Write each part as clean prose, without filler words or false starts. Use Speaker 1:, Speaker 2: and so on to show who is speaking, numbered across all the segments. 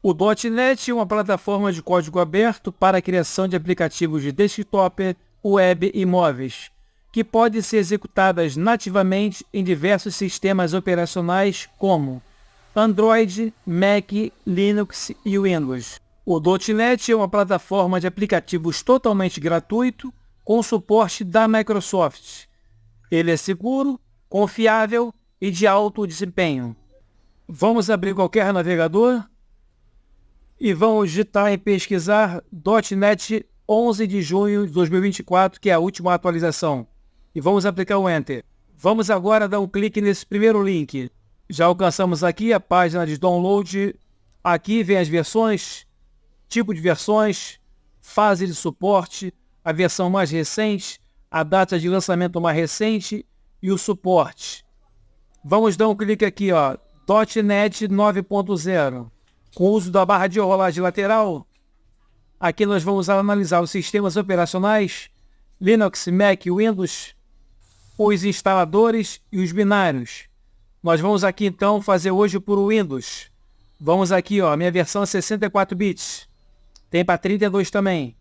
Speaker 1: O .NET é uma plataforma de código aberto para a criação de aplicativos de desktop, web e móveis, que podem ser executadas nativamente em diversos sistemas operacionais como Android, Mac, Linux e Windows. O .NET é uma plataforma de aplicativos totalmente gratuito com suporte da Microsoft. Ele é seguro, confiável e de alto desempenho. Vamos abrir qualquer navegador e vamos digitar e pesquisar .NET 11 de junho de 2024, que é a última atualização. E vamos aplicar o Enter. Vamos agora dar um clique nesse primeiro link. Já alcançamos aqui a página de download. Aqui vem as versões, tipo de versões, fase de suporte, a versão mais recente, a data de lançamento mais recente e o suporte. Vamos dar um clique aqui, ó, .NET 9.0. Com o uso da barra de rolagem lateral, aqui nós vamos analisar os sistemas operacionais, Linux, Mac, Windows, os instaladores e os binários. Nós vamos aqui então fazer hoje por Windows. Vamos aqui, ó, minha versão é 64 bits. Tem para 32 também.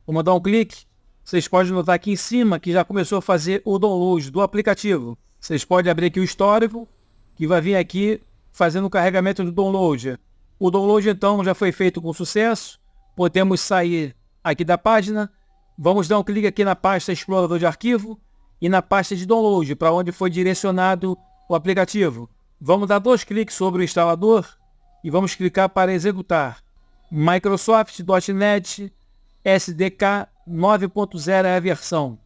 Speaker 1: Vamos dar um clique. Vocês podem notar aqui em cima que já começou a fazer o download do aplicativo. Vocês podem abrir aqui o histórico, que vai vir aqui fazendo o carregamento do download. O download então já foi feito com sucesso. Podemos sair aqui da página. Vamos dar um clique aqui na pasta explorador de arquivo e na pasta de download, para onde foi direcionado o aplicativo. Vamos dar 2 cliques sobre o instalador e vamos clicar para executar. Microsoft.NET SDK 9.0 é a versão.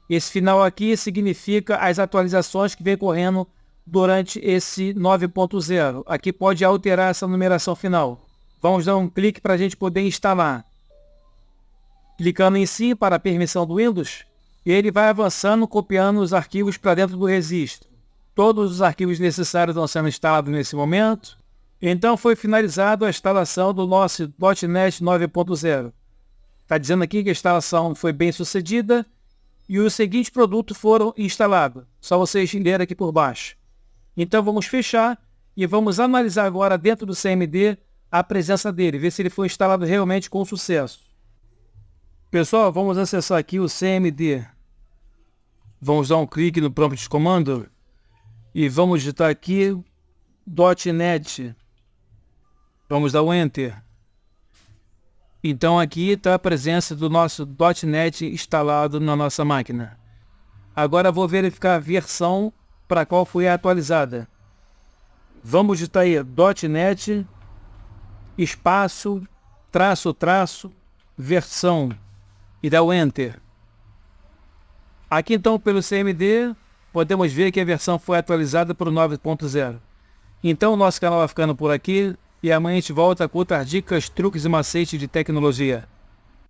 Speaker 1: Esse final aqui significa as atualizações que vem correndo durante esse 9.0. Aqui pode alterar essa numeração final. Vamos dar um clique para a gente poder instalar. Clicando em sim para a permissão do Windows, ele vai avançando, copiando os arquivos para dentro do registro. Todos os arquivos necessários estão sendo instalados nesse momento. Então foi finalizada a instalação do nosso .NET 9.0. Está dizendo aqui que a instalação foi bem sucedida e os seguintes produtos foram instalados. Só vocês lerem aqui por baixo. Então vamos fechar e vamos analisar agora dentro do CMD a presença dele, ver se ele foi instalado realmente com sucesso. Pessoal, vamos acessar aqui o CMD. Vamos dar um clique no prompt de comando e vamos digitar aqui .NET. Vamos dar o Enter. Então aqui está a presença do nosso .NET instalado na nossa máquina. Agora vou verificar a versão para qual foi atualizada. Vamos digitar aí .NET espaço, traço, versão e dar o Enter. Aqui então pelo CMD podemos ver que a versão foi atualizada para o 9.0. Então o nosso canal vai ficando por aqui e amanhã a gente volta com outras dicas, truques e macetes de tecnologia.